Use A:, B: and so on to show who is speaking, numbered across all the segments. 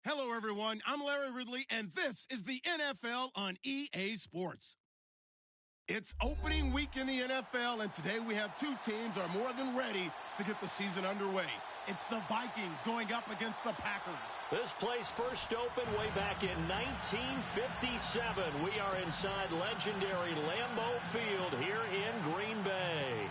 A: Hello, everyone. I'm Larry Ridley, and this is the NFL on EA Sports. It's opening week in the NFL, and today we have two teams are more than ready to get the season underway. It's the Vikings going up against the Packers.
B: This place first opened way back in 1957. We are inside legendary Lambeau Field here in Green Bay.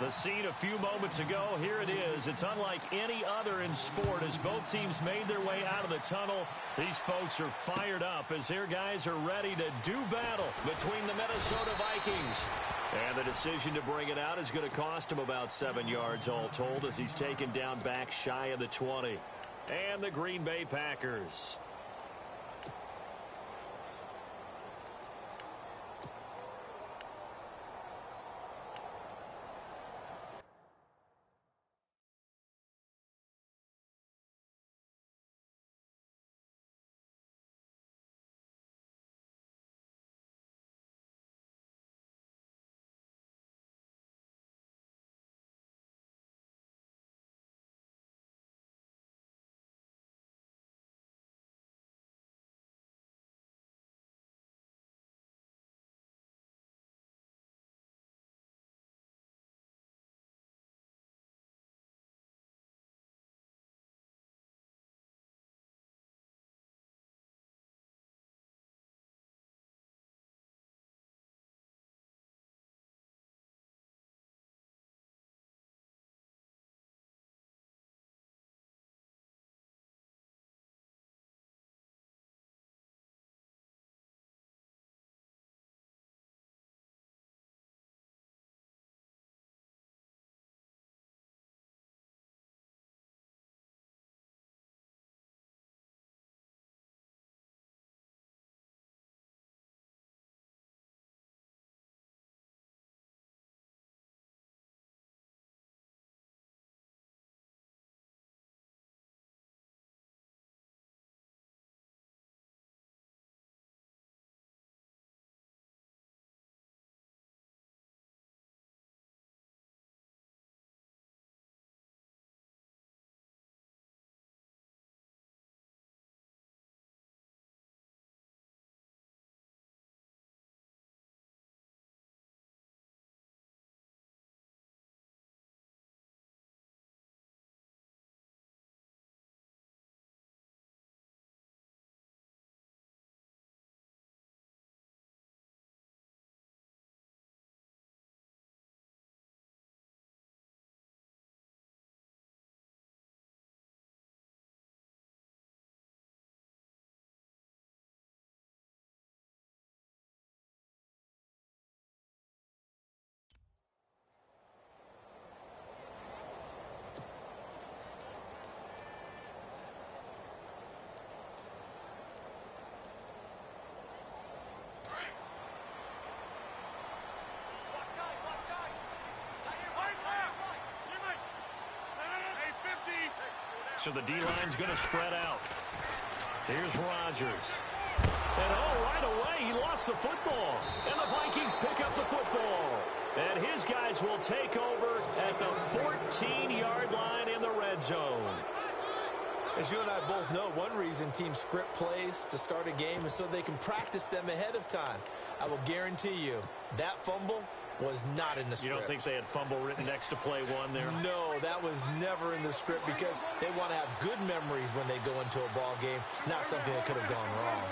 B: The scene a few moments ago, here it is. It's unlike any other in sport as both teams made their way out of the tunnel. These folks are fired up as their guys are ready to do battle between the Minnesota Vikings. And the decision to bring it out is going to cost him about 7 yards all told as he's taken down back shy of the 20. And the Green Bay Packers. So the D-line's going to spread out. Here's Rodgers. And right away, he lost the football. And the Vikings pick up the football. And his guys will take over at the 14-yard line in the red zone.
C: As you and I both know, one reason teams script plays to start a game is so they can practice them ahead of time. I will guarantee you that fumble was not in the script.
B: You don't think they had fumble written next to play one there?
C: No, that was never in the script because they want to have good memories when they go into a ball game, not something that could have gone wrong.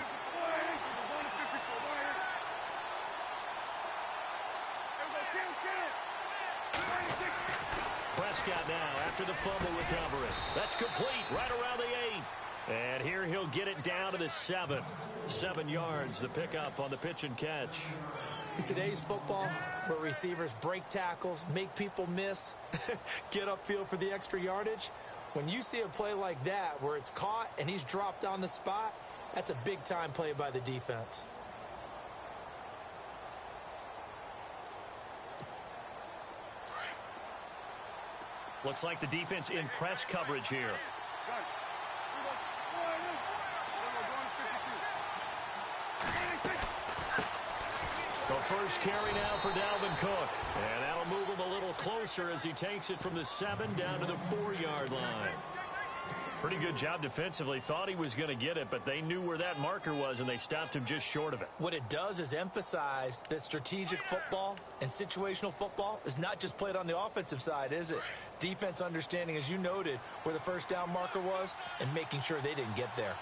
B: Prescott now after the fumble recovery. That's complete right around the 8. And here he'll get it down to the 7. 7 yards, the pickup on the pitch and catch.
C: In today's football, where receivers break tackles, make people miss, get upfield for the extra yardage, when you see a play like that where it's caught and he's dropped on the spot, that's a big-time play by the defense.
B: Looks like the defense in press coverage here. The first carry now for Dalvin Cook. And that'll move him a little closer as he takes it from the 7 down to the 4-yard line. Pretty good job defensively. Thought he was going to get it, but they knew where that marker was, and they stopped him just short of it.
C: What it does is emphasize that strategic football and situational football is not just played on the offensive side, is it? Defense understanding, as you noted, where the first down marker was and making sure they didn't get there.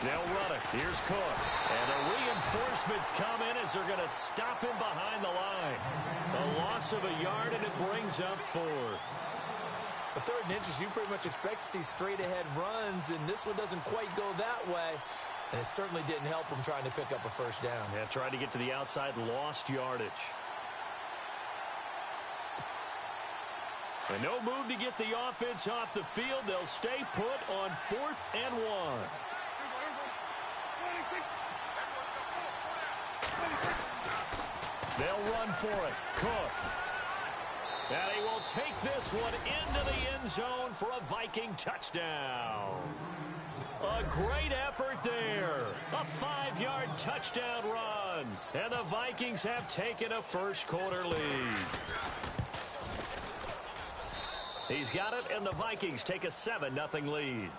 B: They'll run it. Here's Cook. And the reinforcements come in as they're going to stop him behind the line. A loss of a yard, and it brings up fourth.
C: The 3rd and inches, you pretty much expect to see straight-ahead runs, and this one doesn't quite go that way. And it certainly didn't help him trying to pick up a first down.
B: Yeah, tried to get to the outside, lost yardage. And no move to get the offense off the field. They'll stay put on 4th and 1. They'll run for it. Cook. And he will take this one into the end zone for a Viking touchdown. A great effort there. A 5-yard touchdown run. And the Vikings have taken a first-quarter lead. He's got it, and the Vikings take a 7-0 lead.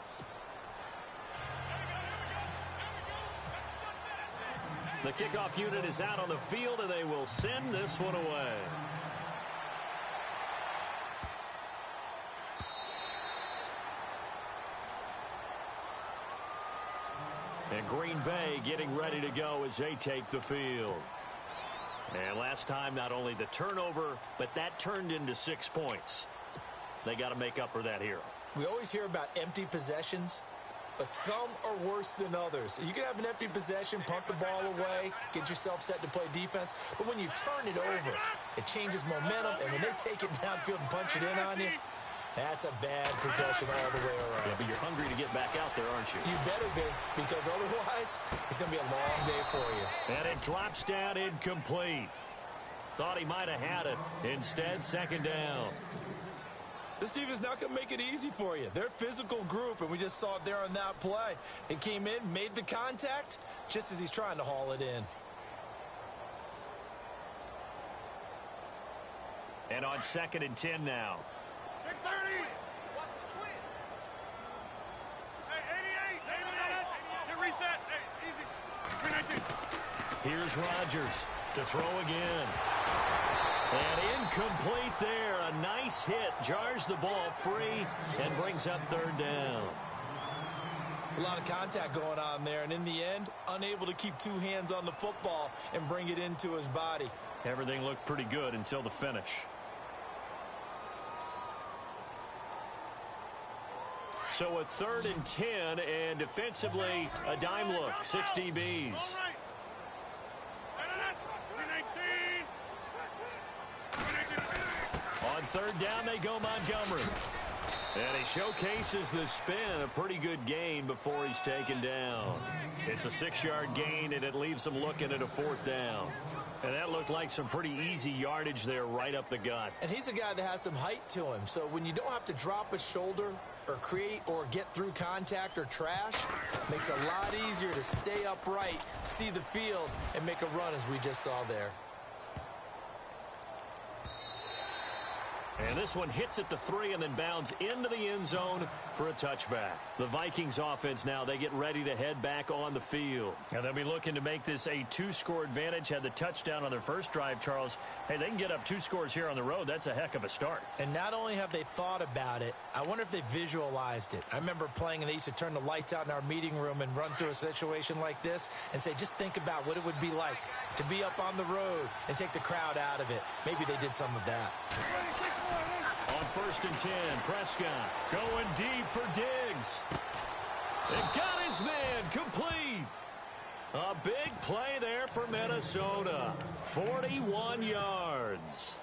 B: The kickoff unit is out on the field, and they will send this one away. And Green Bay getting ready to go as they take the field. And last time, not only the turnover, but that turned into 6 points. They got to make up for that here.
C: We always hear about empty possessions, but some are worse than others. You can have an empty possession, punt the ball away, get yourself set to play defense, but when you turn it over, it changes momentum, and when they take it downfield and punch it in on you, that's a bad possession all the way around.
B: Yeah, but you're hungry to get back out there, aren't you?
C: You better be, because otherwise, it's going to be a long day for you.
B: And it drops down incomplete. Thought he might have had it. Instead, 2nd down.
C: This team is not going to make it easy for you. They're a physical group, and we just saw it there on that play. They came in, made the contact, just as he's trying to haul it in.
B: And on 2nd and 10 now.
D: 630. Watch the twin. Hey, 88. Hit reset. Hey, easy. 319.
B: Here's Rodgers to throw again. And incomplete there. A nice hit. Jars the ball free and brings up 3rd down.
C: It's a lot of contact going on there, and in the end, unable to keep 2 hands on the football and bring it into his body.
B: Everything looked pretty good until the finish. So a 3rd and 10, and defensively, a dime look. 6 DBs. On 3rd down, they go Montgomery. And he showcases the spin, a pretty good gain before he's taken down. It's a 6-yard gain, and it leaves him looking at a 4th down. And that looked like some pretty easy yardage there right up the gut.
C: And he's a guy that has some height to him, so when you don't have to drop a shoulder or create or get through contact or trash, makes it a lot easier to stay upright, see the field, and make a run as we just saw there.
B: And this one hits at the 3 and then bounds into the end zone for a touchback. The Vikings offense now, they get ready to head back on the field. And they'll be looking to make this a 2-score advantage. Had the touchdown on their first drive, Charles. Hey, they can get up 2 scores here on the road. That's a heck of a start.
C: And not only have they thought about it, I wonder if they visualized it. I remember playing, and they used to turn the lights out in our meeting room and run through a situation like this and say, just think about what it would be like to be up on the road and take the crowd out of it. Maybe they did some of that.
B: On 1st and 10, Prescott going deep for Diggs. And got his man complete. A big play there for Minnesota. 41 yards.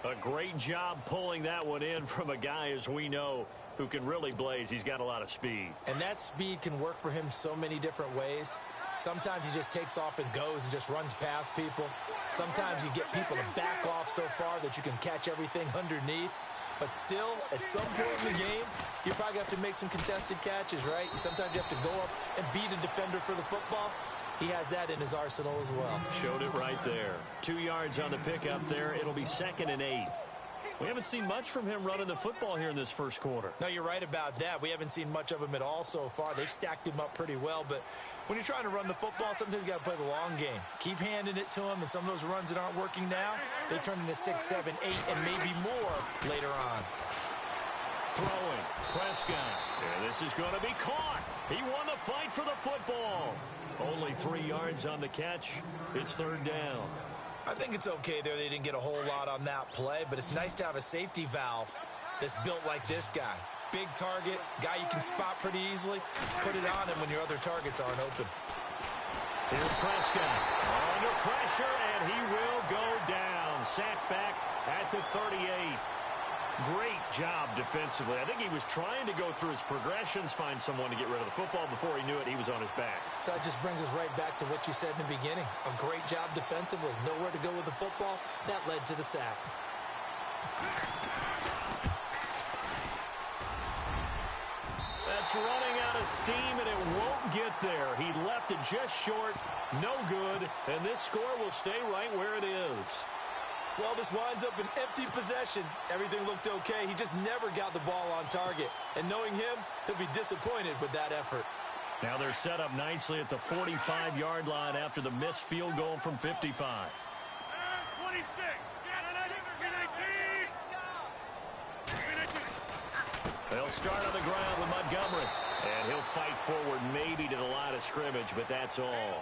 B: A great job pulling that one in from a guy, as we know, who can really blaze. He's got a lot of speed.
C: And that speed can work for him so many different ways. Sometimes he just takes off and goes and just runs past people. Sometimes you get people to back off so far that you can catch everything underneath. But still, at some point in the game, you probably have to make some contested catches, right? Sometimes you have to go up and beat a defender for the football. He has that in his arsenal as well.
B: Showed it right there. 2 yards on the pickup there. It'll be 2nd and 8. We haven't seen much from him running the football here in this first quarter.
C: No, you're right about that. We haven't seen much of him at all so far. They've stacked him up pretty well, but when you're trying to run the football, sometimes you got to play the long game. Keep handing it to him, and some of those runs that aren't working now, they turn into 6, 7, 8, and maybe more later on.
B: Throwing, Prescott. And this is going to be caught. He won the fight for the football. Only 3 yards on the catch. It's third down.
C: I think it's okay there. They didn't get a whole lot on that play, but it's nice to have a safety valve that's built like this guy. Big target, guy you can spot pretty easily. Put it on him when your other targets aren't open.
B: Here's Prescott under pressure, and he will go down. Sacked back at the 38. Great job defensively. I think he was trying to go through his progressions, find someone to get rid of the football. Before he knew it, he was on his back.
C: So that just brings us right back to what you said in the beginning. A great job defensively. Nowhere to go with the football. That led to the sack.
B: That's running out of steam, and it won't get there. He left it just short. No good. And this score will stay right where it is.
C: Well, this winds up an empty possession. Everything looked okay. He just never got the ball on target. And knowing him, he'll be disappointed with that effort.
B: Now they're set up nicely at the 45-yard line after the missed field goal from 55.
D: 26.
B: They'll start on the ground with Montgomery. And he'll fight forward maybe to the line of scrimmage, but that's all.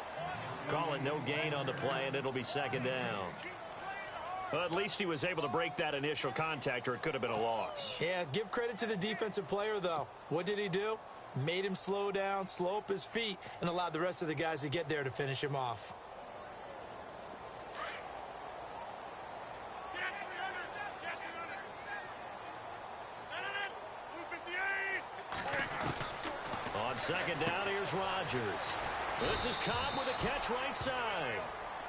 B: Call it no gain on the play, and it'll be second down. Well, at least he was able to break that initial contact, or it could have been a loss.
C: Yeah, give credit to the defensive player, though. What did he do? Made him slow down, slow up his feet, and allowed the rest of the guys to get there to finish him off.
B: On second down, here's Rodgers. This is Cobb with a catch right side.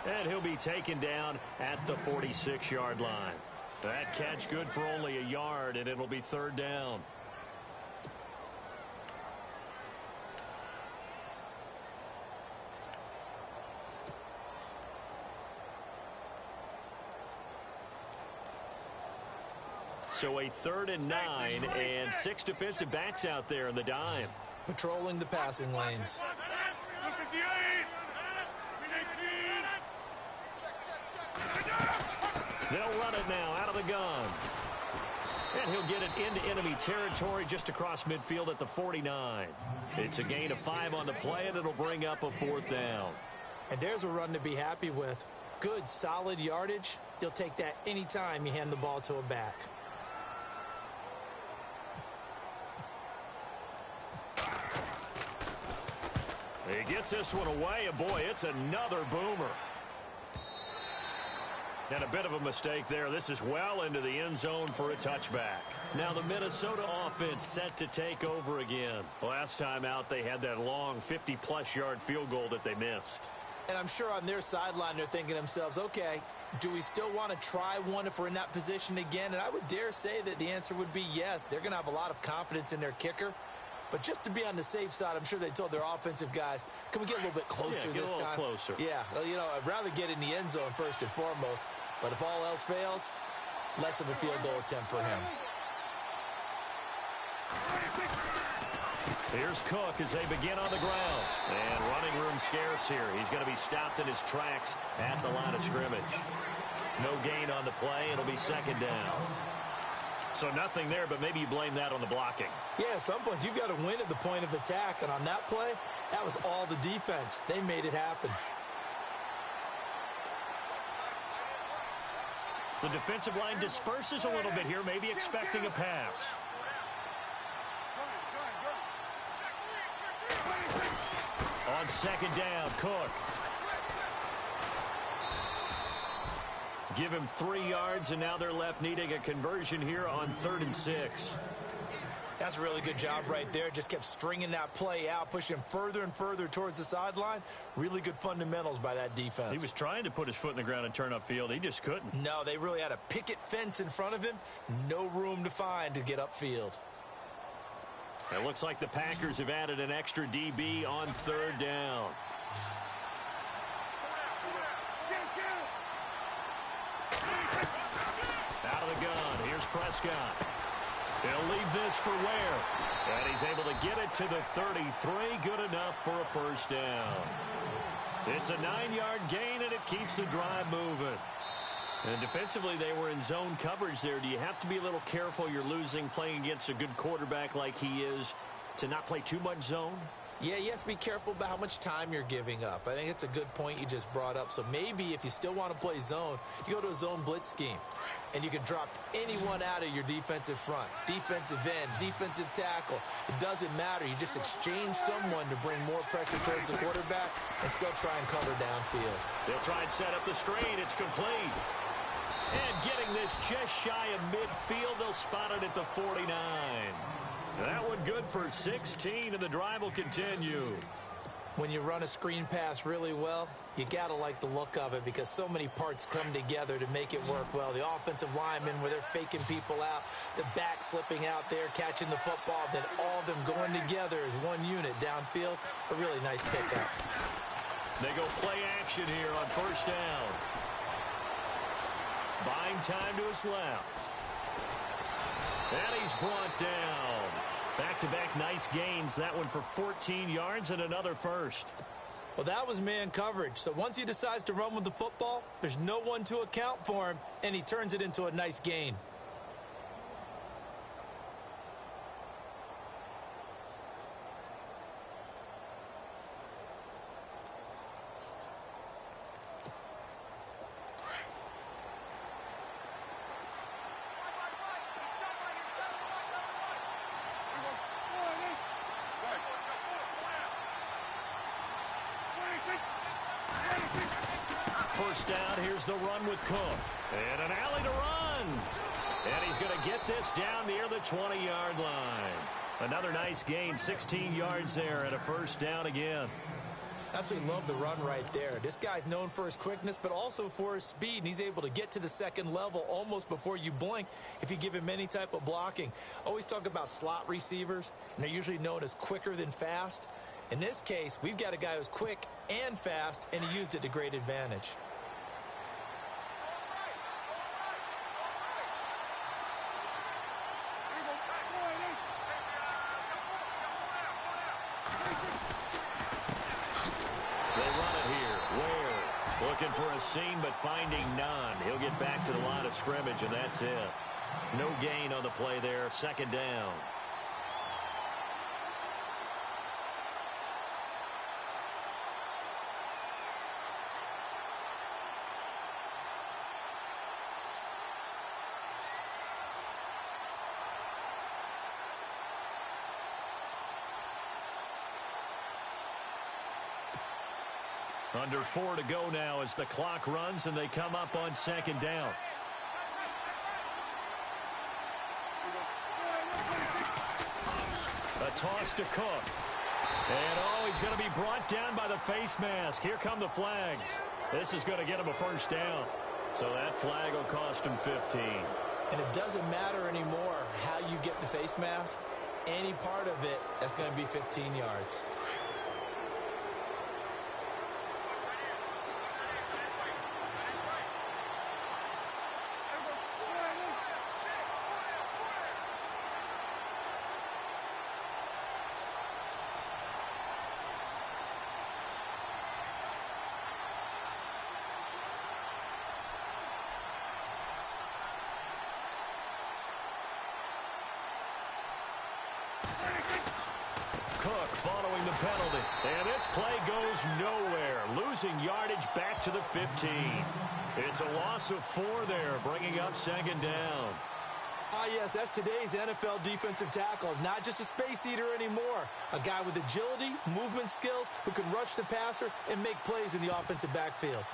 B: And he'll be taken down at the 46-yard line. That catch good for only a yard, and it'll be third down. So a 3rd and 9, and 6 defensive backs out there in the dime.
C: Patrolling the passing lanes.
B: They'll run it now out of the gun. And he'll get it into enemy territory just across midfield at the 49. It's a gain of 5 on the play, and it'll bring up a 4th down.
C: And there's a run to be happy with. Good, solid yardage. You'll take that anytime you hand the ball to a back.
B: He gets this one away, and boy, it's another boomer. And a bit of a mistake there. This is well into the end zone for a touchback. Now the Minnesota offense set to take over again. Last time out, they had that long 50-plus yard field goal that they missed.
C: And I'm sure on their sideline, they're thinking to themselves, okay, do we still want to try one if we're in that position again? And I would dare say that the answer would be yes. They're going to have a lot of confidence in their kicker. But just to be on the safe side, I'm sure they told their offensive guys, can we get a little bit closer this time?
B: Yeah, get a little closer.
C: Yeah, well, you know, I'd rather get in the end zone first and foremost. But if all else fails, less of a field goal attempt for him.
B: Here's Cook as they begin on the ground. And running room scarce here. He's going to be stopped in his tracks at the line of scrimmage. No gain on the play. It'll be second down. So nothing there, but maybe you blame that on the blocking.
C: Yeah, at some point you've got to win at the point of attack. And on that play, that was all the defense. They made it happen.
B: The defensive line disperses a little bit here, maybe expecting a pass. On second down, Cook. Give him 3 yards, and now they're left needing a conversion here on 3rd and 6.
C: That's a really good job right there. Just kept stringing that play out, pushing him further and further towards the sideline. Really good fundamentals by that defense.
B: He was trying to put his foot in the ground and turn upfield. He just couldn't.
C: No, they really had a picket fence in front of him. No room to find to get upfield.
B: It looks like the Packers have added an extra DB on 3rd down. Out of the gun. Here's Prescott. He'll leave this for Ware. And he's able to get it to the 33. Good enough for a first down. It's a 9-yard gain, and it keeps the drive moving. And defensively, they were in zone coverage there. Do you have to be a little careful you're losing playing against a good quarterback like he is to not play too much zone?
C: Yeah, you have to be careful about how much time you're giving up. I think it's a good point you just brought up. So maybe if you still want to play zone, you go to a zone blitz scheme. And you can drop anyone out of your defensive front. Defensive end, defensive tackle. It doesn't matter. You just exchange someone to bring more pressure towards the quarterback and still try and cover downfield.
B: They'll try and set up the screen. It's complete. And getting this just shy of midfield, they'll spot it at the 49. That one good for 16, and the drive will continue.
C: When you run a screen pass really well, you got to like the look of it because so many parts come together to make it work well. The offensive linemen where they're faking people out, the back slipping out there, catching the football, then all of them going together as one unit downfield. A really nice pickup.
B: They go play action here on first down. Buying time to his left. And he's brought down. Back-to-back nice gains. That one for 14 yards and another first.
C: Well, that was man coverage. So once he decides to run with the football, there's no one to account for him, and he turns it into a nice gain.
B: First down, here's the run with Cook. And an alley to run. And he's going to get this down near the 20-yard line. Another nice gain, 16 yards there, and a first down again.
C: Absolutely love the run right there. This guy's known for his quickness, but also for his speed, and he's able to get to the second level almost before you blink if you give him any type of blocking. Always talk about slot receivers, and they're usually known as quicker than fast. In this case, we've got a guy who's quick and fast, and he used it to great advantage.
B: Looking for a seam, but finding none. He'll get back to the line of scrimmage, and that's it. No gain on the play there. Second down. Under 4 to go now as the clock runs and they come up on second down. A toss to Cook. And he's going to be brought down by the face mask. Here come the flags. This is going to get him a first down. So that flag will cost him 15.
C: And it doesn't matter anymore how you get the face mask. Any part of it, that's going to be 15 yards.
B: Cook following the penalty. And this play goes nowhere. Losing yardage back to the 15. It's a loss of 4 there, bringing up second down.
C: Ah, yes, that's today's NFL defensive tackle. Not just a space eater anymore. A guy with agility, movement skills, who can rush the passer and make plays in the offensive backfield.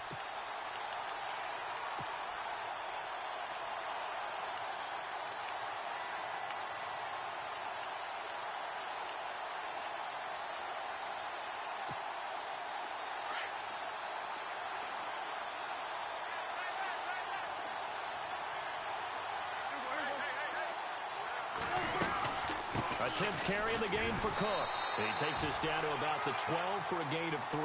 B: A 10th carry in the game for Cook. He takes us down to about the 12 for a gain of 3.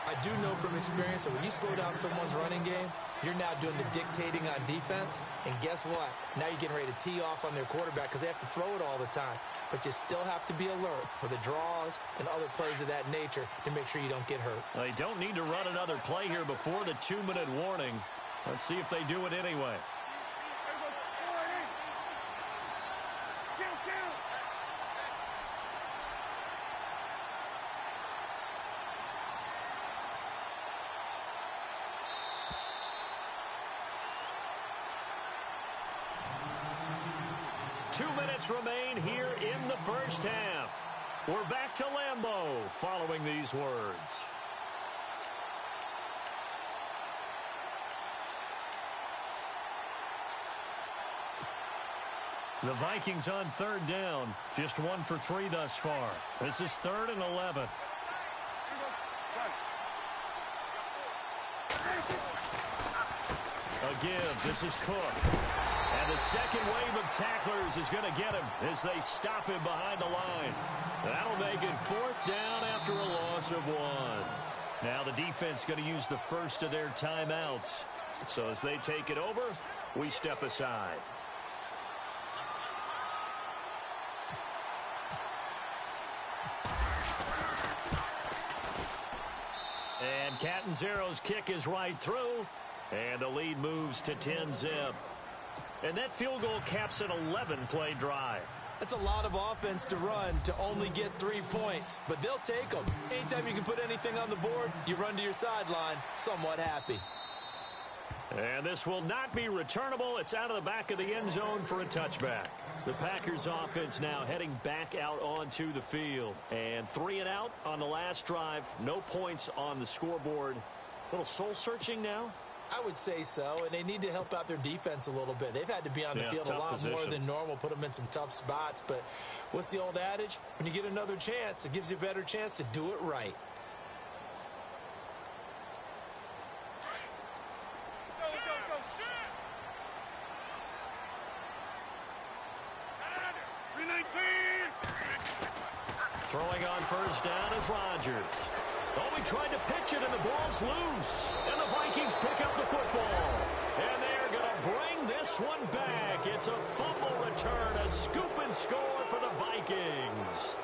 C: I do know from experience that when you slow down someone's running game, you're now doing the dictating on defense. And guess what? Now you're getting ready to tee off on their quarterback because they have to throw it all the time. But you still have to be alert for the draws and other plays of that nature to make sure you don't get hurt.
B: They don't need to run another play here before the 2-minute warning. Let's see if they do it anyway. 2 minutes remain here in the first half. We're back to Lambeau following these words. The Vikings on third down. Just 1 for 3 thus far. This is 3rd and 11. A give. This is Cook. And the second wave of tacklers is going to get him as they stop him behind the line. That'll make it 4th down after a loss of 1. Now the defense going to use the first of their timeouts. So as they take it over, we step aside. And Catanzaro's kick is right through. And the lead moves to 10-zip. And that field goal caps an 11-play drive.
C: That's a lot of offense to run to only get 3 points, but they'll take them. Anytime you can put anything on the board, you run to your sideline somewhat happy.
B: And this will not be returnable. It's out of the back of the end zone for a touchback. The Packers offense now heading back out onto the field. And 3 and out on the last drive. No points on the scoreboard. A little soul-searching now.
C: I would say so, and they need to help out their defense a little bit. They've had to be on the field a lot more than normal, put them in some tough spots. But what's the old adage? When you get another chance, it gives you a better chance to do it right.
B: Throwing on first down is Rodgers. Oh, he tried to pitch it, and the ball's loose. And the Vikings pick up the football. And they're going to bring this one back. It's a fumble return, a scoop and score for the Vikings.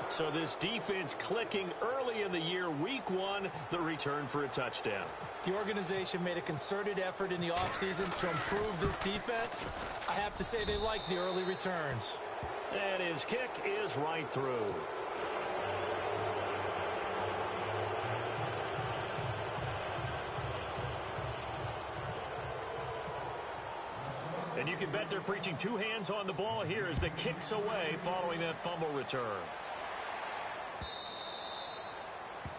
B: So this defense clicking early in the year, week 1, the return for a touchdown.
C: The organization made a concerted effort in the offseason to improve this defense. I have to say they like the early returns.
B: And his kick is right through. And you can bet they're preaching 2 hands on the ball here as the kick's away following that fumble return.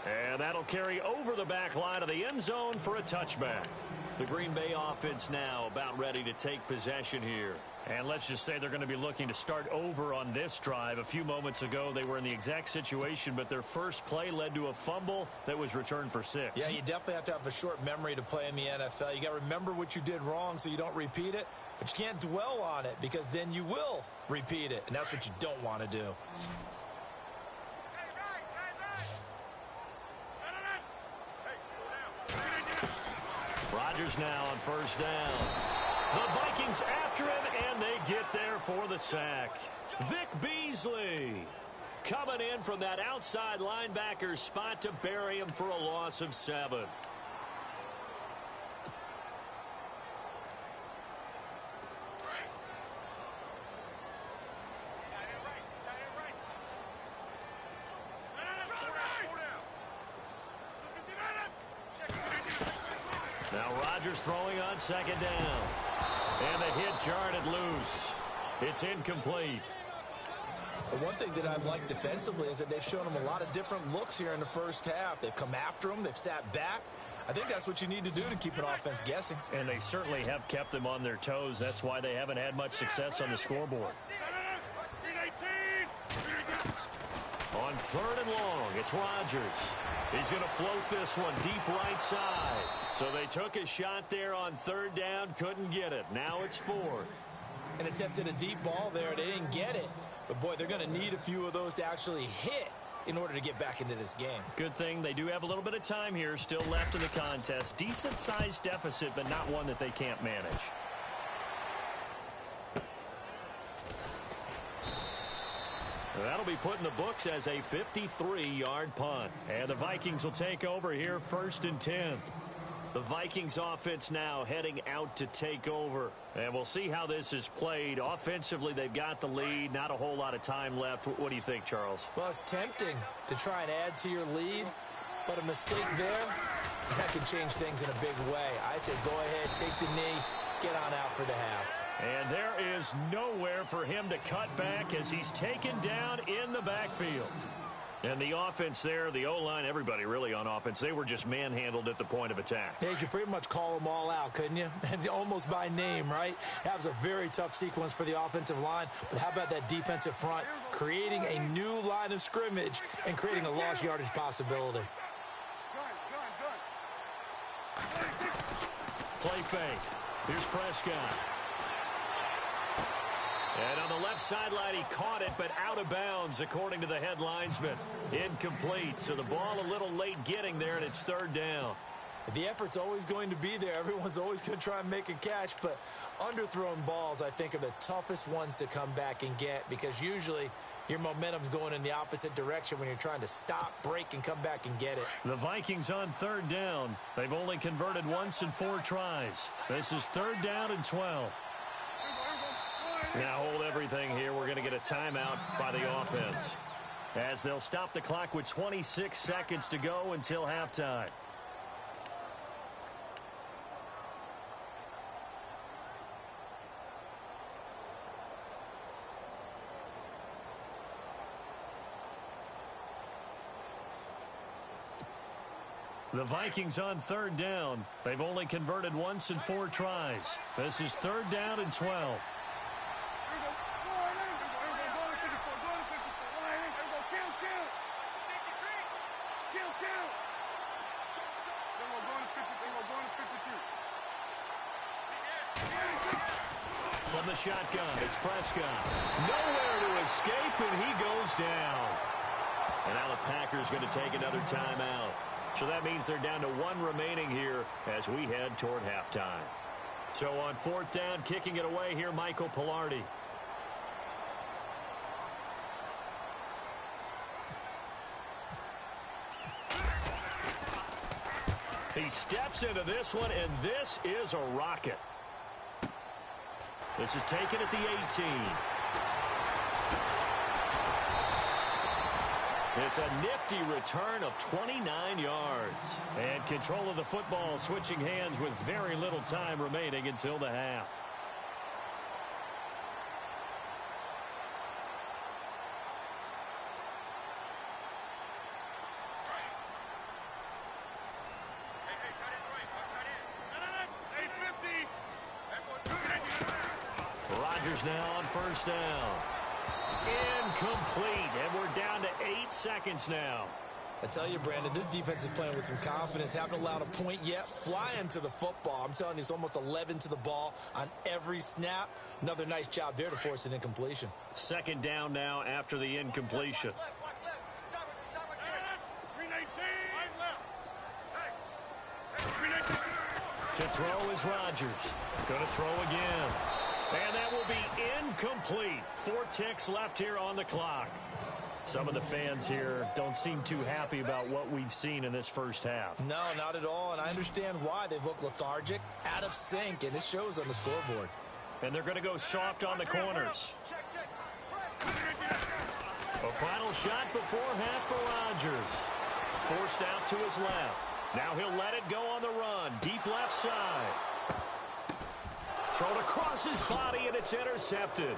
B: And that'll carry over the back line of the end zone for a touchback. The Green Bay offense now about ready to take possession here. And let's just say they're going to be looking to start over on this drive. A few moments ago, they were in the exact situation, but their first play led to a fumble that was returned for 6.
C: Yeah, you definitely have to have a short memory to play in the NFL. You got to remember what you did wrong so you don't repeat it, but you can't dwell on it because then you will repeat it, and that's what you don't want to do.
B: Rodgers now on first down. The Vikings after him, and they get there for the sack. Vic Beasley coming in from that outside linebacker spot to bury him for a loss of 7. Now Rodgers throwing on second down. And the hit jarred it loose. It's incomplete.
C: One thing that I've liked defensively is that they've shown them a lot of different looks here in the first half. They've come after them. They've sat back. I think that's what you need to do to keep an offense guessing.
B: And they certainly have kept them on their toes. That's why they haven't had much success on the scoreboard. On third and long, it's Rodgers. He's going to float this one deep right side. So they took a shot there on third down, couldn't get it. Now it's 4.
C: And attempted a deep ball there. They didn't get it. But, boy, they're going to need a few of those to actually hit in order to get back into this game.
B: Good thing they do have a little bit of time here still left in the contest. Decent-sized deficit, but not one that they can't manage. That'll be put in the books as a 53-yard punt. And the Vikings will take over here 1st and 10. The Vikings offense now heading out to take over. And we'll see how this is played. Offensively, they've got the lead. Not a whole lot of time left. What do you think, Charles?
C: Well, it's tempting to try and add to your lead, but a mistake there, that can change things in a big way. I say go ahead, take the knee, get on out for the half.
B: And there is nowhere for him to cut back as he's taken down in the backfield. And the offense there, the O-line, everybody really on offense, they were just manhandled at the point of attack.
C: Yeah, you could pretty much call them all out, couldn't you? Almost by name, right? That was a very tough sequence for the offensive line. But how about that defensive front creating a new line of scrimmage and creating a lost yardage possibility?
B: Play fake. Here's Prescott. And on the left sideline, he caught it, but out of bounds, according to the head linesman. Incomplete, so the ball a little late getting there, and it's 3rd down.
C: The effort's always going to be there. Everyone's always going to try and make a catch, but underthrown balls, I think, are the toughest ones to come back and get because usually your momentum's going in the opposite direction when you're trying to stop, break, and come back and get it.
B: The Vikings on 3rd down. They've only converted once in 4 tries. This is 3rd down and 12. Now hold everything here. We're going to get a timeout by the offense as they'll stop the clock with 26 seconds to go until halftime. The Vikings on 3rd down. They've only converted once in 4 tries. This is 3rd down and 12. From the shotgun, it's Prescott. Nowhere to escape, and he goes down. And now the Packers going to take another timeout. So that means they're down to 1 remaining here as we head toward halftime. So on 4th down, kicking it away here, Michael Pilardi. He steps into this one, and this is a rocket. This is taken at the 18. It's a nifty return of 29 yards. And control of the football switching hands with very little time remaining until the half. Rodgers now on 1st down. Incomplete, and we're down to 8 seconds now.
C: I tell you, Brandon, this defense is playing with some confidence. Haven't allowed a point yet. Flying to the football. I'm telling you, it's almost 11 to the ball on every snap. Another nice job there to force an incompletion.
B: 2nd down now after the incompletion. To throw is Rodgers. Going to throw again. And that will be incomplete. 4 ticks left here on the clock. Some of the fans here don't seem too happy about what we've seen in this first half.
C: No, not at all, and I understand why. They've looked lethargic, out of sync, and it shows on the scoreboard.
B: And they're going to go soft on the corners. A final shot before half for Rodgers. Forced out to his left. Now he'll let it go on the run. Deep left side. Thrown across his body, and it's intercepted.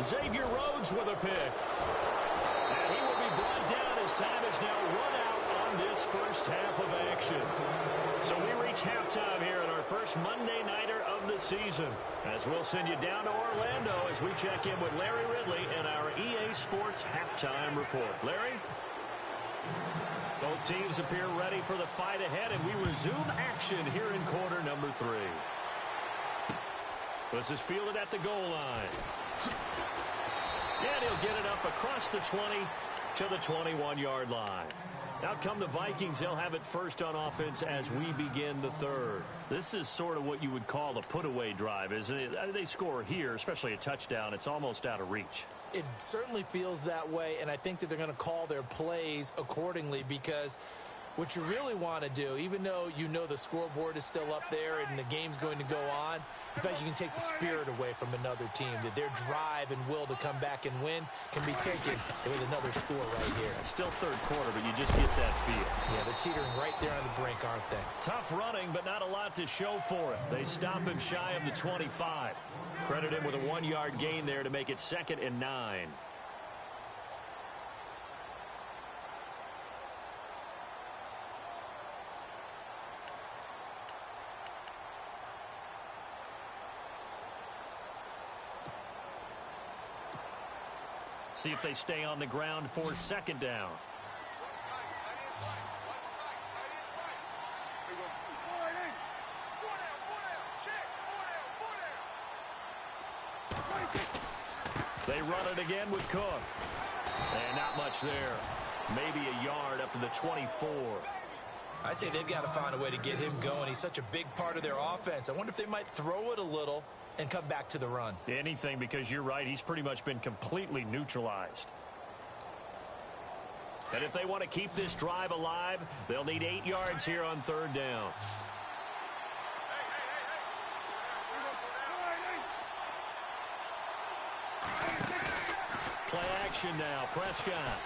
B: Xavier Rhodes with a pick. And he will be brought down as time is now run out on this first half of action. So we reach halftime here in our first Monday Nighter of the season. As we'll send you down to Orlando as we check in with Larry Ridley and our EA Sports Halftime Report. Larry? Both teams appear ready for the fight ahead, and we resume action here in quarter number 3. This is fielded at the goal line. And he'll get it up across the 20 to the 21-yard line. Out come the Vikings. They'll have it first on offense as we begin the third. This is sort of what you would call a put-away drive, isn't it? They score here, especially a touchdown. It's almost out of reach.
C: It certainly feels that way, and I think that they're going to call their plays accordingly, because what you really want to do, even though you know the scoreboard is still up there and the game's going to go on, in fact, you can take the spirit away from another team, that their drive and will to come back and win can be taken with another score right here.
B: Still third quarter, but you just get that feel.
C: Yeah, they're teetering right there on the brink, aren't they?
B: Tough running, but not a lot to show for it. They stop him shy of the 25. Credit him with a 1-yard gain there to make it 2nd and 9. See if they stay on the ground for 2nd down. They run it again with Cook. And not much there. Maybe a yard up to the 24.
C: I'd say they've got to find a way to get him going. He's such a big part of their offense. I wonder if they might throw it a little and come back to the run.
B: Anything, because you're right. He's pretty much been completely neutralized. And if they want to keep this drive alive, they'll need 8 yards here on 3rd down. Play action now. Prescott.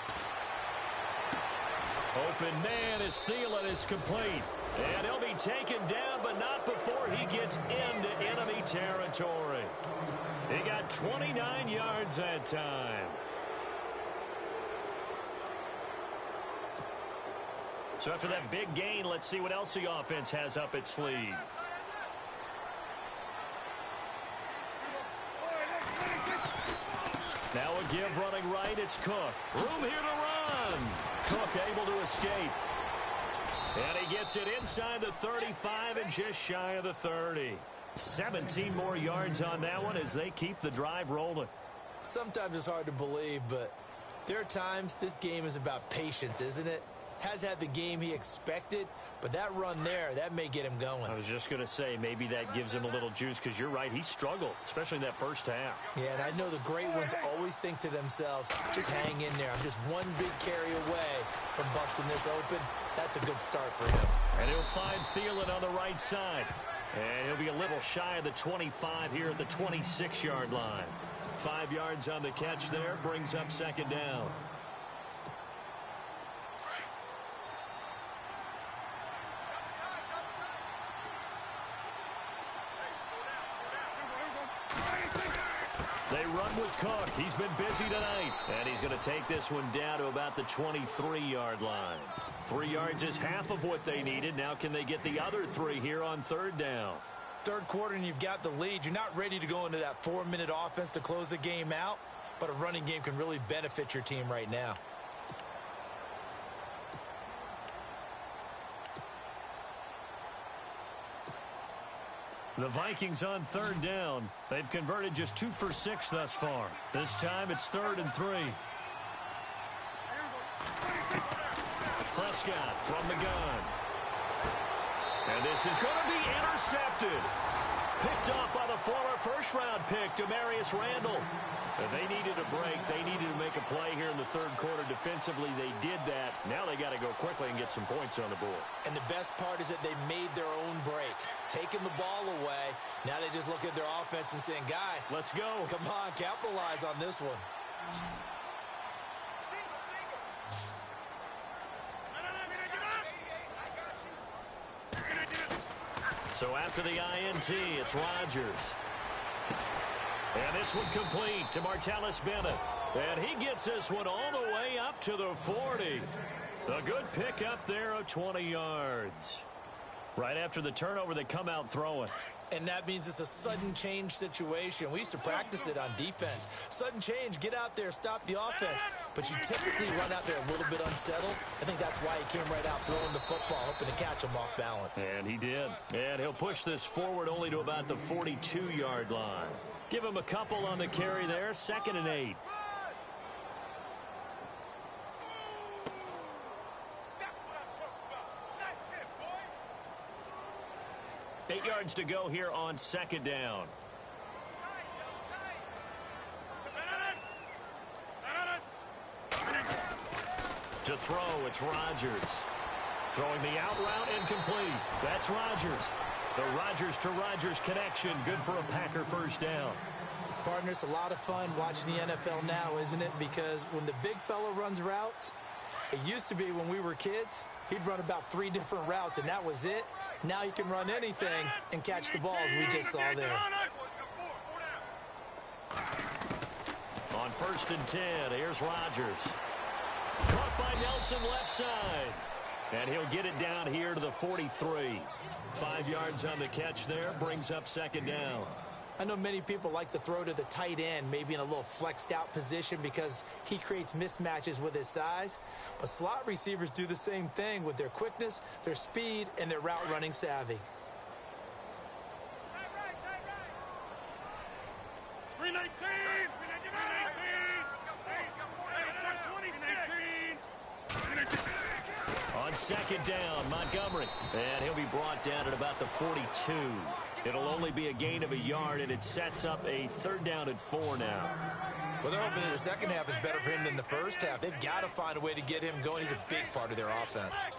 B: Open man as Thielen is complete. And he'll be taken down, but not before he gets into enemy territory. He got 29 yards that time. So after that big gain, let's see what else the offense has up its sleeve. Now a give running right. It's Cook. Room here to run. Cook able to escape. And he gets it inside the 35 and just shy of the 30. 17 more yards on that one as they keep the drive rolling.
C: Sometimes it's hard to believe, but there are times this game is about patience, isn't it? Has had the game he expected, but that run there, that may get him going.
B: I was just going to say, maybe that gives him a little juice, because you're right, he struggled, especially in that first half.
C: Yeah, and I know the great ones always think to themselves, just hang in there. I'm just one big carry away from busting this open. That's a good start for him.
B: And he'll find Thielen on the right side. And he'll be a little shy of the 25 here at the 26-yard line. 5 yards on the catch there, brings up 2nd down. They run with Cook. He's been busy tonight. And he's going to take this one down to about the 23-yard line. 3 yards is half of what they needed. Now can they get the other 3 here on 3rd down?
C: Third quarter and you've got the lead. You're not ready to go into that 4-minute offense to close the game out, but a running game can really benefit your team right now.
B: The Vikings on 3rd down. They've converted just 2 for 6 thus far. This time it's 3rd and 3. Prescott from the gun. And this is going to be intercepted. Picked off by the former first-round pick, Demarius Randall. They needed a break. They needed to make a play here in the 3rd quarter. Defensively, they did that. Now they got to go quickly and get some points on the board.
C: And the best part is that they made their own break. Taking the ball away. Now they just look at their offense and saying, guys,
B: let's go.
C: Come on, capitalize on this one.
B: So after the INT, it's Rodgers. And this one complete to Martellus Bennett. And he gets this one all the way up to the 40. A good pick up there of 20 yards. Right after the turnover, they come out throwing.
C: And that means it's a sudden change situation. We used to practice it on defense. Sudden change, get out there, stop the offense. But you typically run out there a little bit unsettled. I think that's why he came right out throwing the football, hoping to catch him off balance.
B: And he did. And he'll push this forward only to about the 42-yard line. Give him a couple on the carry there, 2nd and 8. 8 yards to go here on second down. To throw, it's Rodgers. Throwing the out route, incomplete. That's Rodgers. The Rodgers to Rodgers connection, good for a Packer first down.
C: Partner, it's a lot of fun watching the NFL now, isn't it? Because when the big fella runs routes, it used to be when we were kids, he'd run about 3 different routes, and that was it. Now he can run anything and catch the ball, as we just saw there.
B: On 1st and 10, here's Rodgers. Caught by Nelson left side. And he'll get it down here to the 43. 5 yards on the catch there, brings up second down.
C: I know many people like to throw to the tight end, maybe in a little flexed out position because he creates mismatches with his size. But slot receivers do the same thing with their quickness, their speed, and their route running savvy.
D: 319!
B: On second down, Montgomery. And he'll be brought down at about the 42. It'll only be a gain of a yard, and it sets up a 3rd down and 4 now.
C: Well, they're hoping that the second half is better for him than the first half. They've got to find a way to get him going. He's a big part of their offense.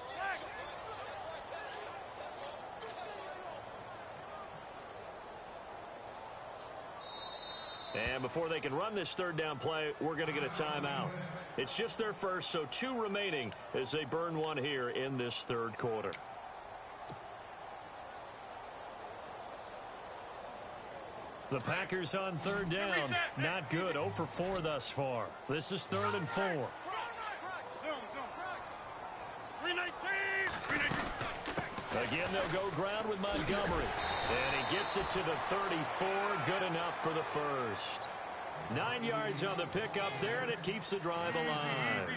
B: And before they can run this 3rd down play, we're going to get a timeout. It's just their first, so 2 remaining as they burn one here in this 3rd quarter. The Packers on 3rd down. Not good. 0 for 4 thus far. This is 3rd and 4.
D: 319!
B: Again, they'll go ground with Montgomery. And he gets it to the 34. Good enough for the first. 9 yards on the pickup there, and it keeps the drive alive.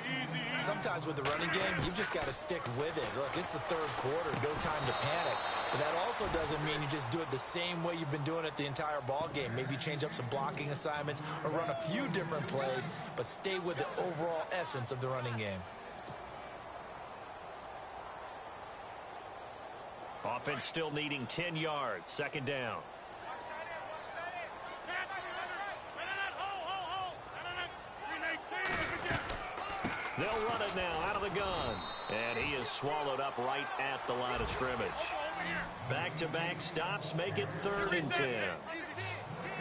C: Sometimes with the running game, you've just got to stick with it. Look, it's the 3rd quarter, no time to panic. But that also doesn't mean you just do it the same way you've been doing it the entire ball game. Maybe change up some blocking assignments or run a few different plays, but stay with the overall essence of the running game.
B: Offense still needing 10 yards. 2nd down. They'll run it now out of the gun. And he is swallowed up right at the line of scrimmage. Back-to-back stops make it 3rd and 10.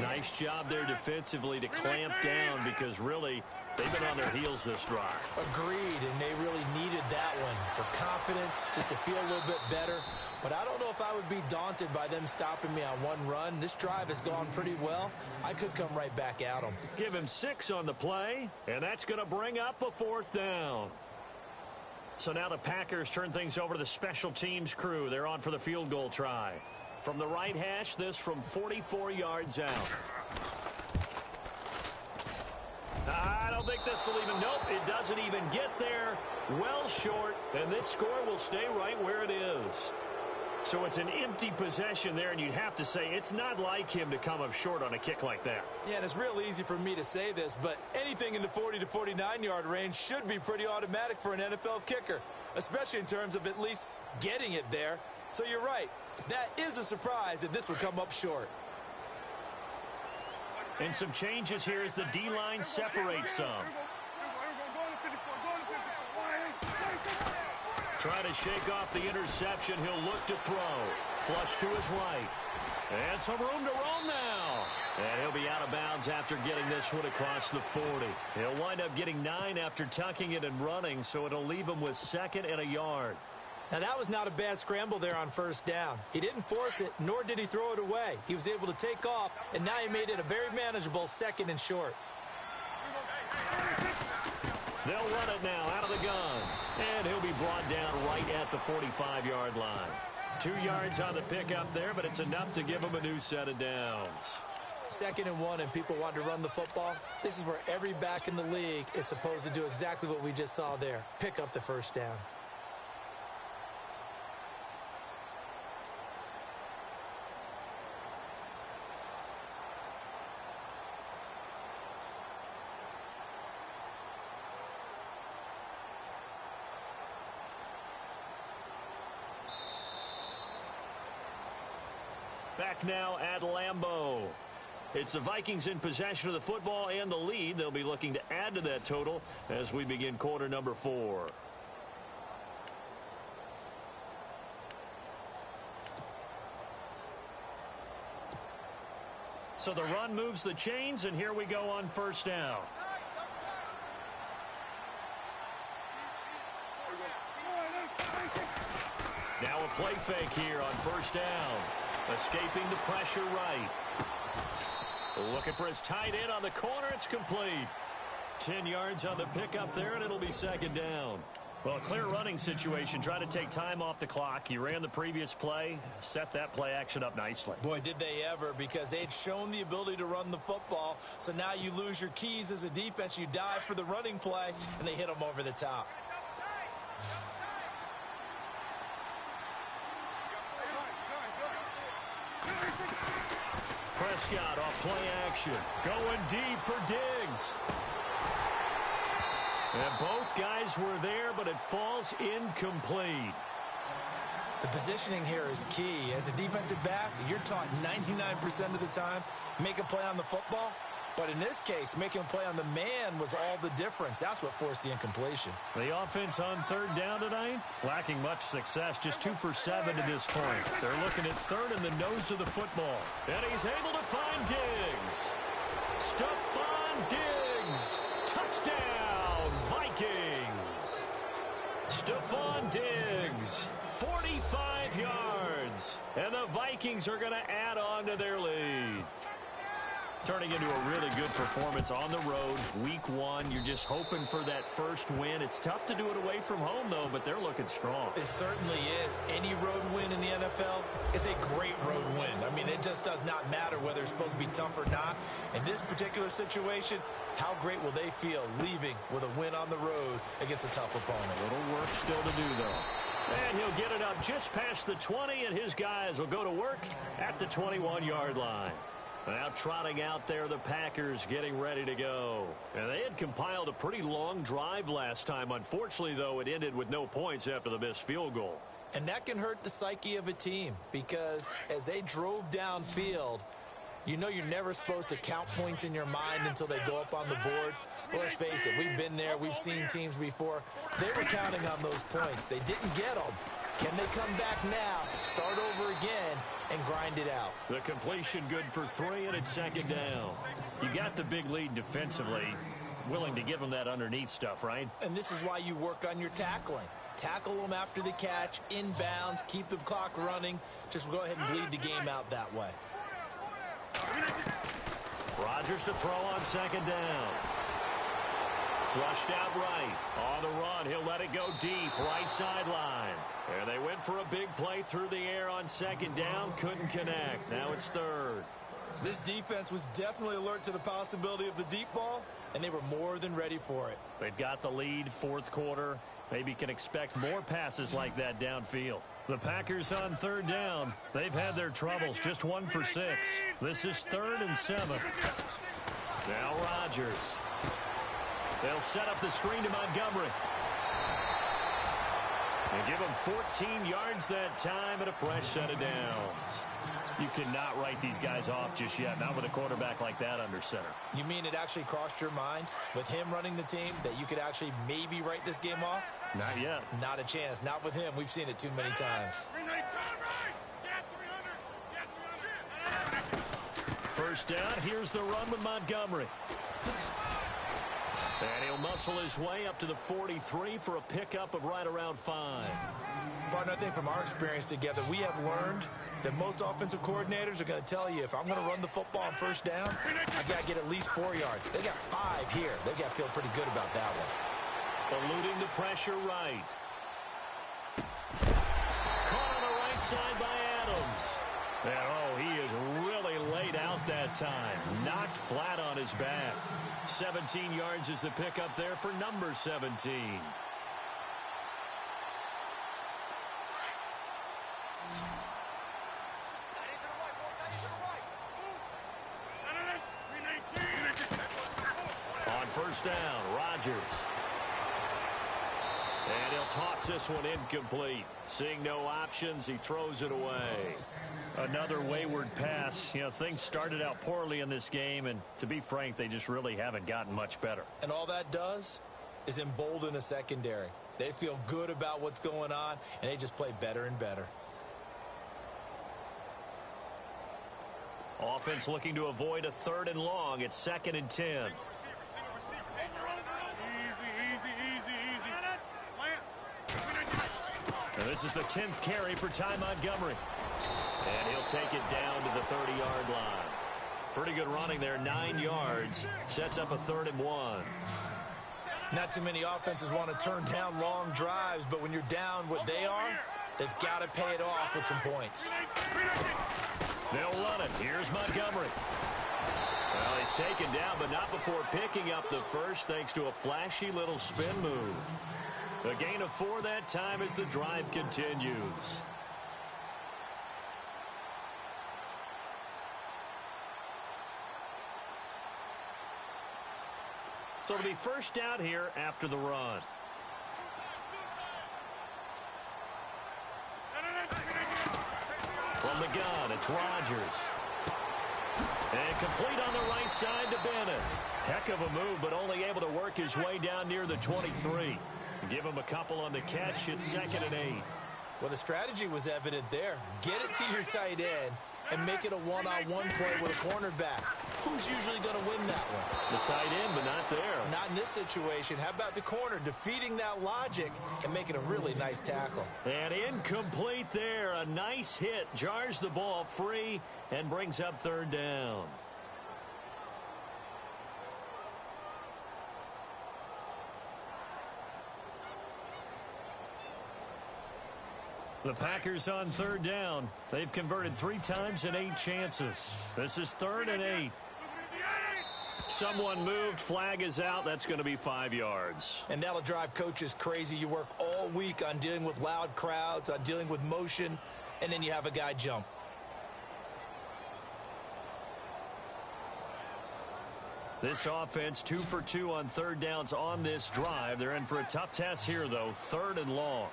B: Nice job there defensively to clamp down because really they've been on their heels this drive.
C: Agreed, and they really needed that one for confidence, just to feel a little bit better. But I don't know if I would be daunted by them stopping me on one run. This drive has gone pretty well. I could come right back at them.
B: Give him 6 on the play, and that's going to bring up a 4th down. So now the Packers turn things over to the special teams crew. They're on for the field goal try. From the right hash, this from 44 yards out. I don't think this will even, nope, it doesn't even get there. Well short, and this score will stay right where it is. So it's an empty possession there, and you'd have to say it's not like him to come up short on a kick like that.
C: Yeah, and it's real easy for me to say this, but anything in the 40 to 49-yard range should be pretty automatic for an NFL kicker, especially in terms of at least getting it there. So you're right. That is a surprise that this would come up short.
B: And some changes here as the D-line separates some. Trying to shake off the interception. He'll look to throw. Flush to his right. And some room to roam now. And he'll be out of bounds after getting this one across the 40. He'll wind up getting 9 after tucking it and running, so it'll leave him with 2nd and a yard.
C: Now, that was not a bad scramble there on 1st down. He didn't force it, nor did he throw it away. He was able to take off, and now he made it a very manageable 2nd and short.
B: They'll run it now out of the gun. And he'll be brought down right at the 45-yard line. 2 yards on the pickup there, but it's enough to give him a new set of downs.
C: 2nd and 1, and people want to run the football. This is where every back in the league is supposed to do exactly what we just saw there. Pick up the 1st down.
B: Back now at Lambeau. It's the Vikings in possession of the football and the lead. They'll be looking to add to that total as we begin quarter number 4. So the run moves the chains, and here we go on first down. Now a play fake here on first down. Escaping the pressure right. Looking for his tight end on the corner. It's complete. 10 yards on the pickup there, and it'll be second down. Well, a clear running situation. Try to take time off the clock. He ran the previous play, set that play action up nicely.
C: Boy, did they ever, because they'd shown the ability to run the football. So now you lose your keys as a defense. You dive for the running play, and they hit them over the top.
B: Prescott off play action. Going deep for Diggs. And both guys were there, but it falls incomplete.
C: The positioning here is key. As a defensive back, you're taught 99% of the time, make a play on the football. But in this case, making a play on the man was all the difference. That's what forced the incompletion.
B: The offense on third down tonight, lacking much success, just 2 for 7 to this point. They're looking at third in the nose of the football. And he's able to find Diggs. Stephon Diggs. Touchdown, Vikings. Stephon Diggs, 45 yards. And the Vikings are going to add on to their lead. Turning into a really good performance on the road. Week 1, you're just hoping for that first win. It's tough to do it away from home, though, but they're looking strong.
C: It certainly is. Any road win in the NFL is a great road win. I mean, it just does not matter whether it's supposed to be tough or not. In this particular situation, how great will they feel leaving with a win on the road against a tough opponent?
B: A little work still to do, though. And he'll get it up just past the 20, and his guys will go to work at the 21-yard line. Now trotting out there, the Packers getting ready to go. And they had compiled a pretty long drive last time. Unfortunately, though, it ended with no points after the missed field goal.
C: And that can hurt the psyche of a team, because as they drove downfield, you know you're never supposed to count points in your mind until they go up on the board. But let's face it, we've been there. We've seen teams before. They were counting on those points. They didn't get them. Can they come back now, start over again, and grind it out?
B: The completion good for 3, and it's second down. You got the big lead defensively. Willing to give them that underneath stuff, right?
C: And this is why you work on your tackling. Tackle them after the catch, inbounds, keep the clock running. Just go ahead and bleed the game out that way.
B: Rodgers to throw on second down. Flushed out right. On the run, he'll let it go deep, right sideline. And they went for a big play through the air on second down. Couldn't connect. Now it's third.
C: This defense was definitely alert to the possibility of the deep ball, and they were more than ready for it.
B: They've got the lead, fourth quarter. Maybe can expect more passes like that downfield. The Packers on third down. They've had their troubles, just 1 for 6. This is 3rd and 7. Now Rodgers. They'll set up the screen to Montgomery. They give him 14 yards that time and a fresh set of downs. You cannot write these guys off just yet, not with a quarterback like that under center.
C: You mean it actually crossed your mind with him running the team that you could actually maybe write this game off?
B: Not yet.
C: Not a chance. Not with him. We've seen it too many times.
B: First down, here's the run with Montgomery. And he'll muscle his way up to the 43 for a pickup of right around 5.
C: Partner, I think from our experience together, we have learned that most offensive coordinators are going to tell you, if I'm going to run the football on first down, I got to get at least 4 yards. They got 5 here. They got to feel pretty good about that one.
B: Eluding the pressure right. Caught on the right side by Adams. And oh, he is really laid out that time. Knocked flat on his back. 17 yards is the pickup there for number 17. On first down, Rodgers. And he'll toss this one incomplete. Seeing no options, he throws it away.
E: Another wayward pass. You know, things started out poorly in this game, and to be frank, they just really haven't gotten much better.
C: And all that does is embolden a secondary. They feel good about what's going on, and they just play better and better.
B: Offense looking to avoid a 3rd and long. It's 2nd and 10.
E: And this is the 10th carry for Ty Montgomery.
B: And he'll take it down to the 30-yard line. Pretty good running there, 9 yards. Sets up a 3rd and 1.
C: Not too many offenses want to turn down long drives, but when you're down what they are, they've got to pay it off with some points.
B: They'll run it. Here's Montgomery. Well, he's taken down, but not before picking up the first, thanks to a flashy little spin move. A gain of 4 that time as the drive continues. So it'll be first down here after the run. From the gun, it's Rodgers. And complete on the right side to Bennett. Heck of a move, but only able to work his way down near the 23. Give him a couple on the catch. It's 2nd and 8.
C: Well, the strategy was evident there. Get it to your tight end and make it a one-on-one play with a cornerback. Who's usually going to win that one?
B: The tight end, but not there.
C: Not in this situation. How about the corner defeating that logic and making a really nice tackle?
B: And incomplete there. A nice hit. Jars the ball free and brings up 3rd down.
E: The Packers on 3rd down. They've converted 3 times in 8 chances. This is 3rd and 8.
B: Someone moved. Flag is out. That's going to be 5 yards.
C: And that'll drive coaches crazy. You work all week on dealing with loud crowds, on dealing with motion, and then you have a guy jump.
B: This offense 2 for 2 on 3rd downs on this drive. They're in for a tough test here, though. 3rd and long.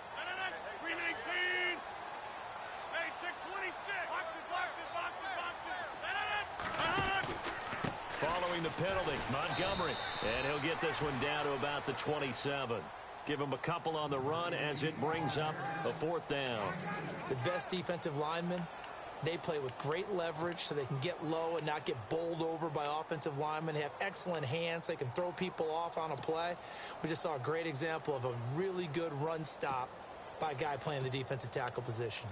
B: Following the penalty, Montgomery. And he'll get this one down to about the 27. Give him a couple on the run as it brings up a 4th down.
C: The best defensive linemen, they play with great leverage so they can get low and not get bowled over by offensive linemen. They have excellent hands. They can throw people off on a play. We just saw a great example of a really good run stop by a guy playing the defensive tackle position.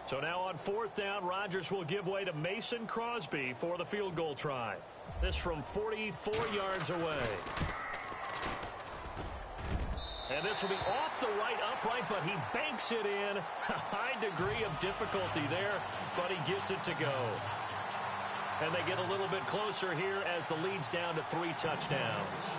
B: So now on 4th down, Rodgers will give way to Mason Crosby for the field goal try. This from 44 yards away. And this will be off the right upright, but he banks it in. A high degree of difficulty there, but he gets it to go. And they get a little bit closer here as the lead's down to 3 touchdowns.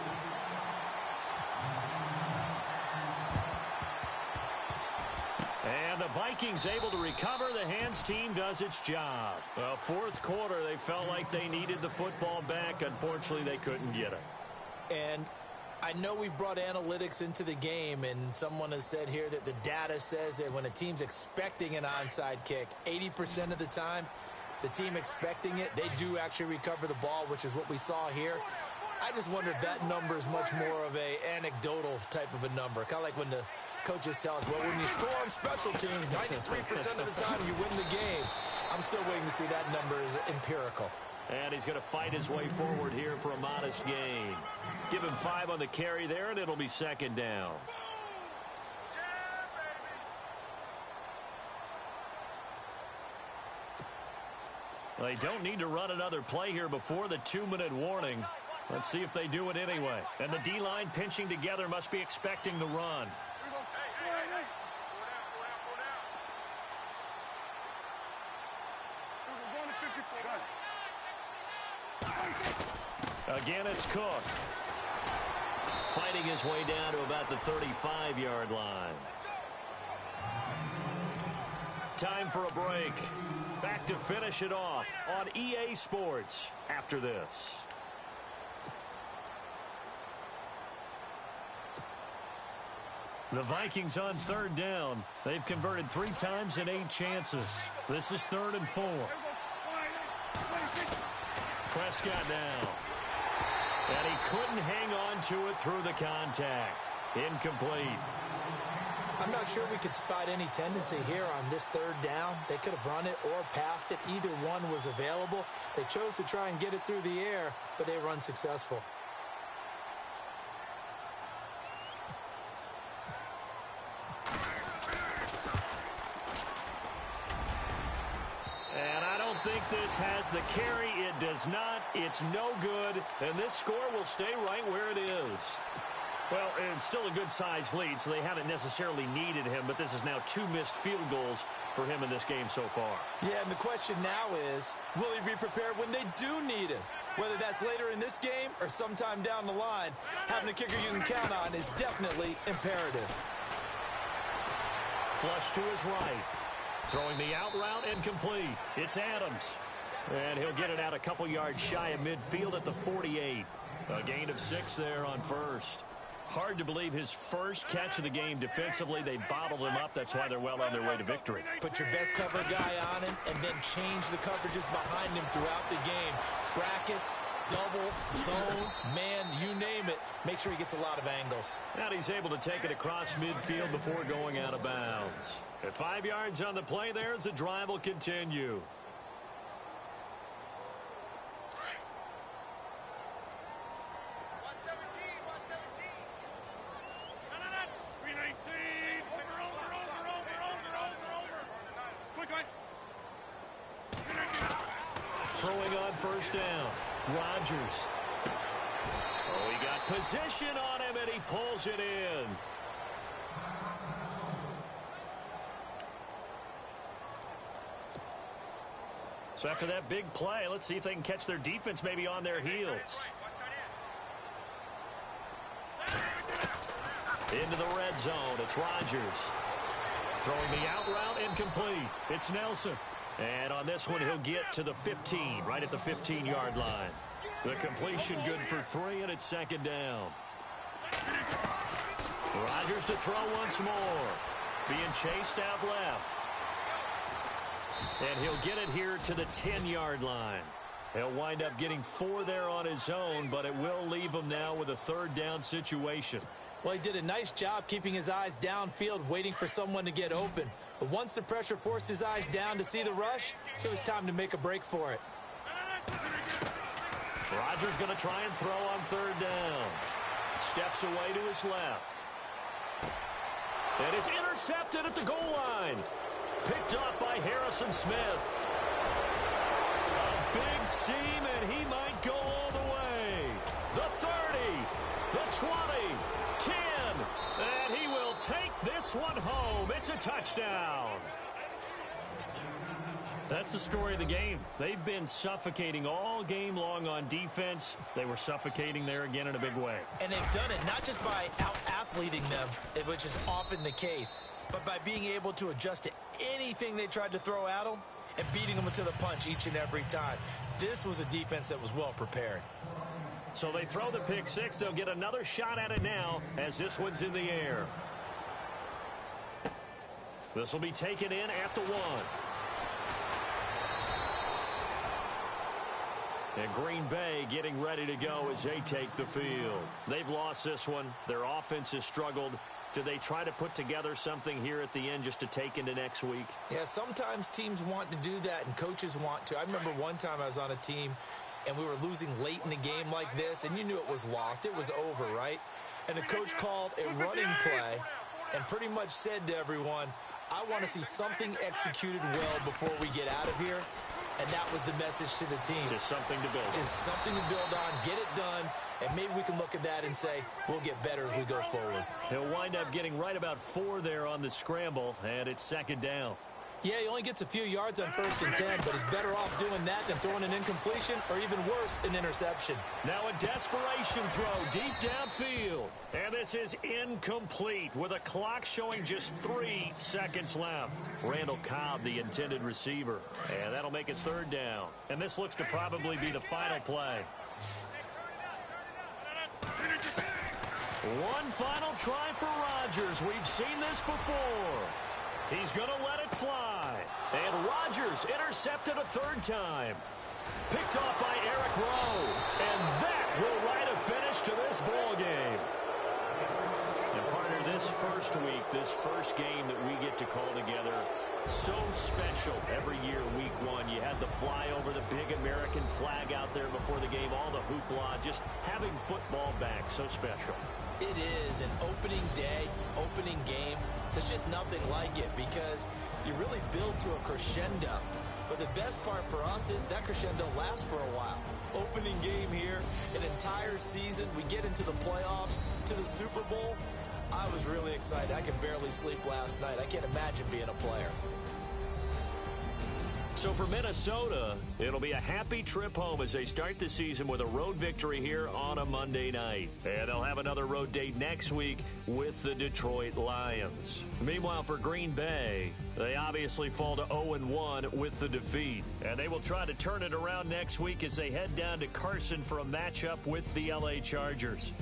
B: And the Vikings able to recover. The hands team does its job. Well, 4th quarter, they felt like they needed the football back. Unfortunately, they couldn't get it.
C: And I know we brought analytics into the game, and someone has said here that the data says that when a team's expecting an onside kick, 80% of the time, the team expecting it, they do actually recover the ball, which is what we saw here. I just wonder if that number is much more of a anecdotal type of a number. Kind of like when the coaches tell us, well, when you score on special teams, 93% of the time you win the game. I'm still waiting to see that number is empirical.
B: And he's going to fight his way forward here for a modest gain. Give him 5 on the carry there, and it'll be 2nd down. They don't need to run another play here before the 2-minute warning. Let's see if they do it anyway. And the D-line pinching together must be expecting the run. Again, it's Cook. fighting his way down to about the 35-yard line. Time for a break. Back to finish it off on EA Sports after this.
E: The Vikings on third down. They've converted 3 times in 8 chances. This is 3rd and 4. Prescott now. And he couldn't hang on to it through the contact. Incomplete.
C: I'm not sure we could spot any tendency here on this 3rd down. They could have run it or passed it. Either one was available. They chose to try and get it through the air, but they were unsuccessful.
B: This has the carry. It does not. It's no good. And this score will stay right where it is.
E: Well, it's still a good-sized lead, so they haven't necessarily needed him, but this is now 2 missed field goals for him in this game so far.
C: Yeah, and the question now is, will he be prepared when they do need him? Whether that's later in this game or sometime down the line, having a kicker you can count on is definitely imperative.
B: Flush to his right. Throwing the out route incomplete. It's Adams. And he'll get it out a couple yards shy of midfield at the 48. A gain of 6 there on first. Hard to believe his first catch of the game defensively. They bottled him up. That's why they're well on their way to victory.
C: Put your best cover guy on him and then change the coverages behind him throughout the game. Brackets, double, zone, man, you name it. Make sure he gets a lot of angles.
B: And he's able to take it across midfield before going out of bounds. At 5 yards on the play there, as the drive will continue. Throwing on first down. Rodgers. Oh, he got position on him, and he pulls it in. So after that big play, let's see if they can catch their defense maybe on their heels. Into the red zone. It's Rodgers. Throwing the out route incomplete. It's Nelson. And on this one, he'll get to the 15, right at the 15-yard line. The completion good for 3, and it's 2nd down. Rodgers to throw once more. Being chased out left. And he'll get it here to the 10-yard line. He'll wind up getting 4 there on his own, but it will leave him now with a 3rd down situation.
C: Well, he did a nice job keeping his eyes downfield, waiting for someone to get open. But once the pressure forced his eyes down to see the rush, it was time to make a break for it.
B: Rodgers going to try and throw on 3rd down. Steps away to his left. And it's intercepted at the goal line. Picked up by Harrison Smith. A big seam, and he might go all the way. The 30, the 20, 10, and he will take this one home. It's a touchdown.
E: That's the story of the game. They've been suffocating all game long on defense. They were suffocating there again in a big way.
C: And they've done it not just by out-athleting them, which is often the case, but by being able to adjust to anything they tried to throw at them and beating them to the punch each and every time. This was a defense that was well prepared.
B: So they throw the pick 6. They'll get another shot at it now as this one's in the air. This will be taken in at the 1. And Green Bay getting ready to go as they take the field. They've lost this one. Their offense has struggled. Do they try to put together something here at the end just to take into next week?
C: Yeah, sometimes teams want to do that and coaches want to. I remember one time I was on a team and we were losing late in the game like this, and you knew it was lost. It was over, right? And the coach called a running play and pretty much said to everyone, I want to see something executed well before we get out of here. And that was the message to the team.
B: Just something to build on.
C: Just something to build on, get it done, and maybe we can look at that and say, we'll get better as we go forward.
B: He'll wind up getting right about 4 there on the scramble, and it's 2nd down.
C: Yeah, he only gets a few yards on 1st and 10, but he's better off doing that than throwing an incompletion or even worse, an interception.
B: Now a desperation throw deep downfield. And this is incomplete with a clock showing just 3 seconds left. Randall Cobb, the intended receiver. And that'll make it 3rd down. And this looks to probably be the final play. One final try for Rodgers. We've seen this before. He's going to let it fly. And Rodgers intercepted a 3rd time. Picked off by Eric Rowe. And that will write a finish to this ball game. And partner, this first week, this first game that we get to call together, so special every year, week 1. You had the flyover, the big American flag out there before the game, all the hoopla, just having football back, so special.
C: It is an opening day, opening game. There's just nothing like it because you really build to a crescendo. But the best part for us is that crescendo lasts for a while. Opening game here, an entire season. We get into the playoffs, to the Super Bowl. I was really excited. I could barely sleep last night. I can't imagine being a player.
B: So for Minnesota, it'll be a happy trip home as they start the season with a road victory here on a Monday night. And they'll have another road date next week with the Detroit Lions. Meanwhile, for Green Bay, they obviously fall to 0-1 with the defeat. And they will try to turn it around next week as they head down to Carson for a matchup with the LA Chargers.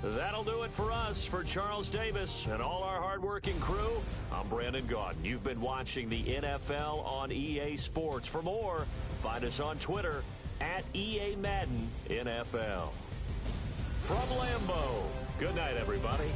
B: That'll do it for us. For Charles Davis and all our hardworking crew, I'm Brandon Gaudin. You've been watching the NFL on EA Sports. For more, find us on Twitter at EA Madden NFL. From Lambeau, good night, everybody.